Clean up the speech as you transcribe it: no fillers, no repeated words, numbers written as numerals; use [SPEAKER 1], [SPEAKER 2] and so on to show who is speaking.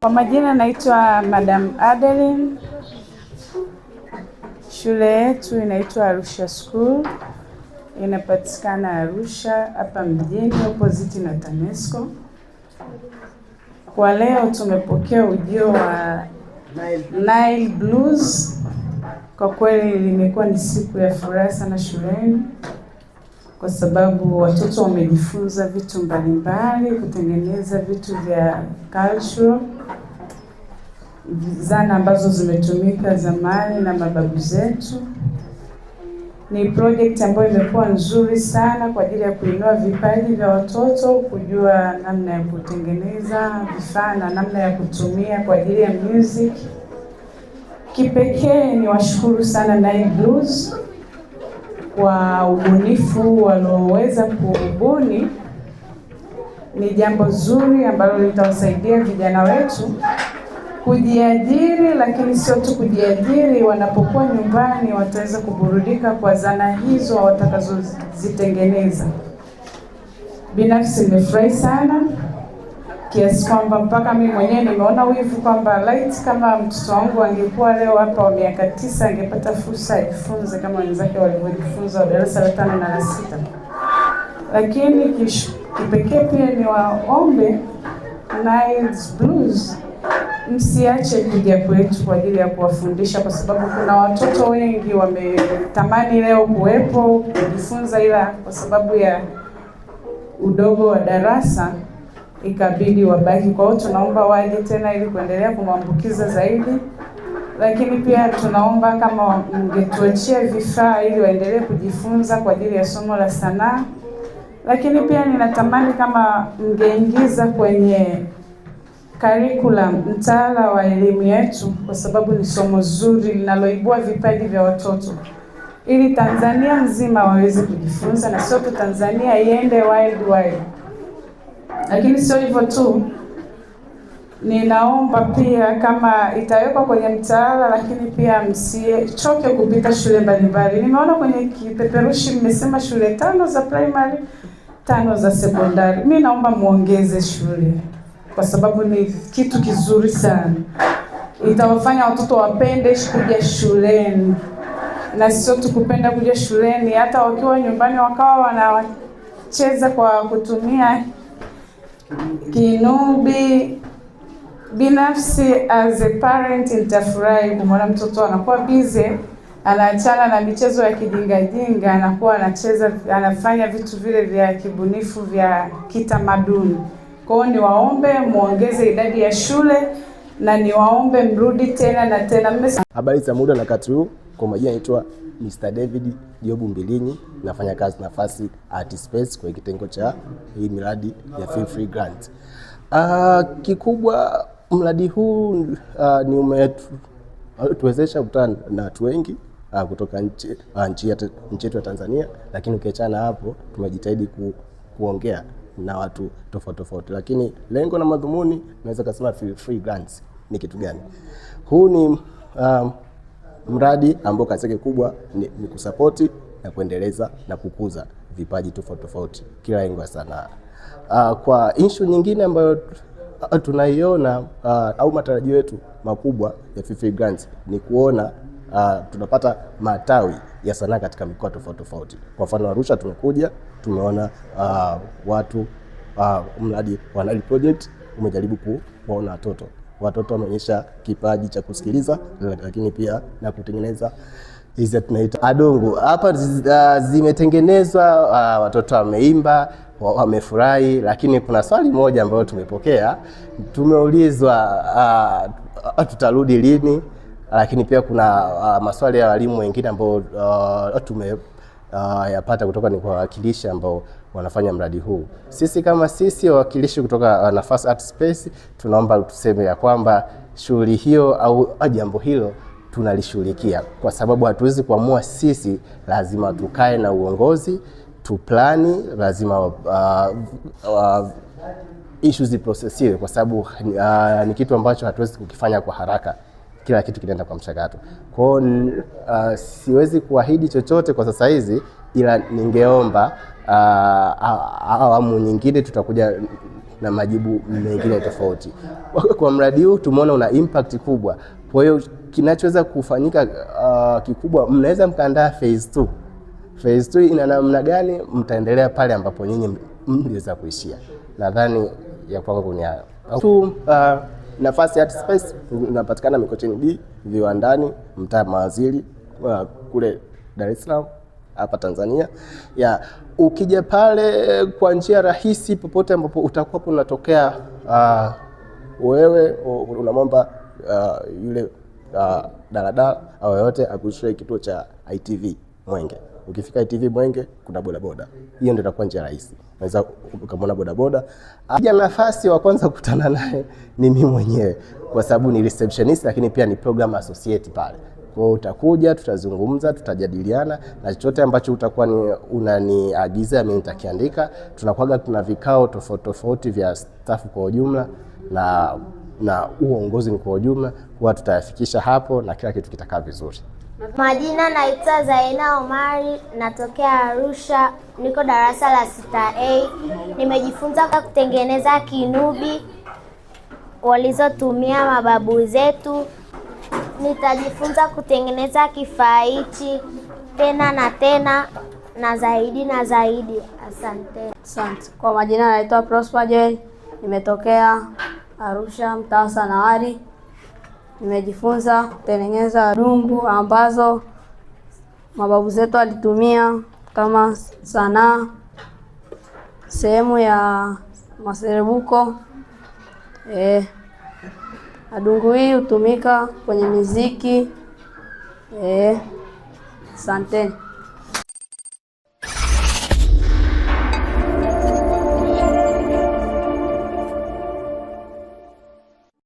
[SPEAKER 1] Kwa majina naitwa Madam Adeline. Shule yetu inaitwa Arusha School. Inapatikana Arusha hapa mjini opposite na TANESCO. Kwa leo tumepokea ujio wa Nile Blues. Kwa kweli limekuwa ni siku ya furaha sana shuleni, kwa sababu watoto wamejifunza vitu mbalimbali, kutengeneza vitu vya cultural, zana ambazo zimetumika zamani na mababu zetu. Ni project ambayo imekuwa nzuri sana kwa ajili ya kuinua vipaji vya watoto, kujua namna ya kutengeneza vifaa na namna ya kutumia kwa ajili ya music. Kipekee ni washukuru sana Nile Blues kwa ubunifu walioweza kubuni. Ni jambo zuri ambalo litawasaidia vijana wetu kujiajiri, lakini sio tu kujiajiri, wanapokuwa nyumbani wataweza kuburudika kwa zana hizo watakazozitengeneza. Binafsi nimefurahi sana kiasi kwamba mpaka mimi mwenyewe nimeona wivu kwamba light kama mtoto wangu angekuwa leo hapa wa miaka 9 angepata fursa ya kujifunza kama wenzake walivyojifunza wa darasa la 5 na la 6. Lakini kipekee pia ni waombe Nile Blues msiache kuja kwetu kwa ajili ya kuwafundisha, kwa sababu kuna watoto wengi wametamani leo kuwepo kujifunza, ila kwa sababu ya udogo wa darasa ikabidi wabaki. Kwa hiyo tunaomba waje tena ili kuendelea kumwambukiza zaidi, lakini pia tunaomba kama mngetuachia vifaa ili waendelee kujifunza kwa ajili ya somo la sanaa. Lakini pia ninatamani kama mngeingiza kwenye curriculum mtaala wa elimu yetu, kwa sababu ni somo zuri linaloibua vipaji vya watoto, ili Tanzania nzima waweze kujifunza, na sio tu Tanzania, iende worldwide. Lakini sio hivyo tu, ninaomba pia kama itawekwa kwenye mtaala, lakini pia msichoke kupita shule mbalimbali. Nimeona kwenye kipeperushi mmesema shule 5 za primary, 5 za secondary. Mimi naomba muongeze shule, kwa sababu ni kitu kizuri sana. Itawafanya watoto wapende kuja shuleni, na sio tu kupenda kuja shuleni, hata wakiwa nyumbani wakawa wanacheza kwa kutumia kinubi. Binafsi as a parent nitafurahi kumwona mtoto anakuwa busy, anaachana na michezo ya kijinga, anakuwa anacheza, anafanya vitu vile vya kibunifu vya kitamaduni. Kwa hiyo niwaombe muongeze idadi ya shule, na niwaombe mrudi tena na tena.
[SPEAKER 2] Habari za muda na wakati huu, kwa majina naitwa Mr. David Jobu Mbilinyi, nafanya kazi nafasi Art Space kwa kitengo cha hii miradi ya Film Free Grant. Kikubwa mradi huu ni umetuwezesha kukutana na watu wengi kutoka nchi yetu ya Tanzania, lakini ukiachana hapo tumejitahidi kuongea na watu tofauti. Lakini lengo na madhumuni naweza kusema free grants ni kitu gani? Huu ni mradi ambao kazi yake kubwa ni kusapoti na kuendeleza na kukuza vipaji tofauti kila engo ya sanaa. Kwa issue nyingine ambayo tunaiona au matarajio yetu makubwa ya free grants ni kuona tunapata matawi ya sanaa katika mikoa tofauti. Kwa mfano Arusha tumekuja, tumeona watu mradi wa Nile project umejaribu kuona watoto wameonyesha kipaji cha kusikiliza, lakini pia na kutengeneza hizi tunaita adongo. Hapa zimetengenezwa, watoto wameimba, wamefurahi. Lakini kuna swali moja ambalo tumepokea, tumeulizwa tutarudi lini. Lakini pia kuna maswali ya walimu wengine ambao yapata kutoka ni kwa wawakilishi ambao wanafanya mradi huu. Sisi kama wawakilishi kutoka Nafasi Art Space tunaomba tuseme ya kwamba shughuli hiyo au jambo hilo tunalishughulikia, kwa sababu hatuwezi kuamua sisi, lazima tukae na uongozi, tuplani, lazima issues ziprocessiwe, kwa sababu ni kitu ambacho hatuwezi kukifanya kwa haraka. Kila kitu kinaenda kwa mchakato. Kwa hiyo siwezi kuahidi chochote kwa sasa hizi, ila ningeomba awamu nyingine tutakuja na majibu mengine tofauti. Kwa mradi huu tumeona una impact kubwa. Kwa hiyo kinachoweza kufanyika kikubwa, mnaweza mkaandaa phase 2. Phase 2 ina namna gani? Mtaendelea pale ambapo nyinyi mliweza kuishia. Nadhani ya kwangu ni hayo. Nafasi ya Artspace inapatikana Mikocheni B, Viwandani, mtaa Mawaziri, kule Dar es Salaam hapa Tanzania. Ukija pale kwa njia rahisi, popote ambapo utakuwa unatokea, wewe unamwomba yule daladala au yote akushushe kituo cha ITV Mwenge. Ukifika ITV Mwenge kuna bodaboda. Hiyo ndio itakuwa njia rahisi. Unaweza ukamwona bodaboda. Nafasi wa kwanza kukutana naye ni mimi mwenyewe, kwa sababu ni receptionist lakini pia ni program associate pale. Kwa hiyo utakuja, tutazungumza, tutajadiliana, na chochote ambacho utakuwa unaniagiza mimi nitakiandika. Tuna vikao tofauti vya staff kwa ujumla na uongozi kwa ujumla, kwa tutayafikisha hapo na kila kitu kitakaa vizuri.
[SPEAKER 3] Majina naitwa Zaina Omari, natokea Arusha, niko darasa la 6A. Nimejifunza kutengeneza kinubi walizotumia mababu zetu. Nitajifunza kutengeneza kifaa hichi tena na tena na zaidi. Asante.
[SPEAKER 4] Kwa majina naitwa Prosper Joel, nimetokea Arusha, mtaa Sanawari. Nimejifunza kutengeneza rungu ambazo mababu zetu walitumia kama sanaa, sehemu ya maserebuko. Adungu hii hutumika kwenye muziki. Asante.